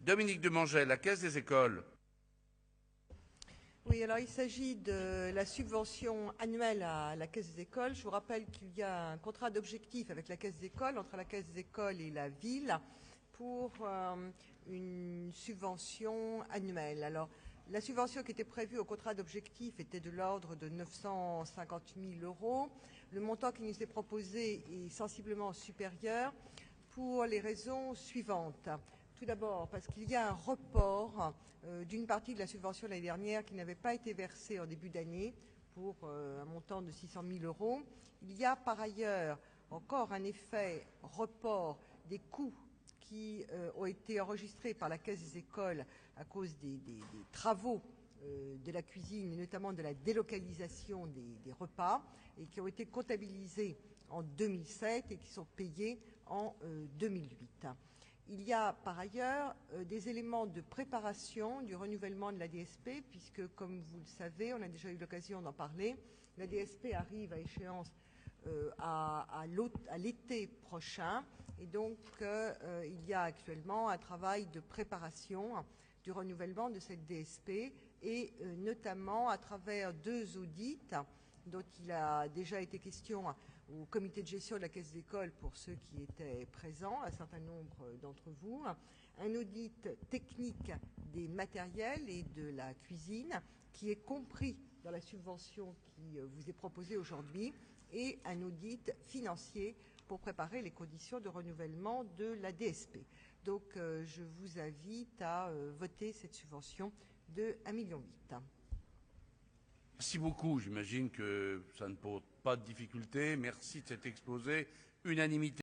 Dominique Demangel, la Caisse des écoles. Oui, alors il s'agit de la subvention annuelle à la Caisse des écoles. Je vous rappelle qu'il y a un contrat d'objectif avec la Caisse des écoles, entre la Caisse des écoles et la ville, pour une subvention annuelle. Alors, la subvention qui était prévue au contrat d'objectif était de l'ordre de 950 000 euros. Le montant qui nous est proposé est sensiblement supérieur pour les raisons suivantes. Tout d'abord, parce qu'il y a un report d'une partie de la subvention l'année dernière qui n'avait pas été versée en début d'année pour un montant de 600 000 euros. Il y a par ailleurs encore un effet report des coûts qui ont été enregistrés par la Caisse des écoles à cause des travaux de la cuisine et notamment de la délocalisation des repas et qui ont été comptabilisés en 2007 et qui sont payés en 2008. Il y a par ailleurs des éléments de préparation du renouvellement de la DSP, puisque, comme vous le savez, on a déjà eu l'occasion d'en parler, la DSP arrive à échéance à l'été prochain, et donc il y a actuellement un travail de préparation du renouvellement de cette DSP, et notamment à travers 2 audits dont il a déjà été question au comité de gestion de la Caisse d'école pour ceux qui étaient présents, un certain nombre d'entre vous, un audit technique des matériels et de la cuisine qui est compris dans la subvention qui vous est proposée aujourd'hui, et un audit financier pour préparer les conditions de renouvellement de la DSP. Donc je vous invite à voter cette subvention de 1,8 million. Merci beaucoup. J'imagine que ça ne pose pas de difficulté. Merci de cet exposé. Unanimité.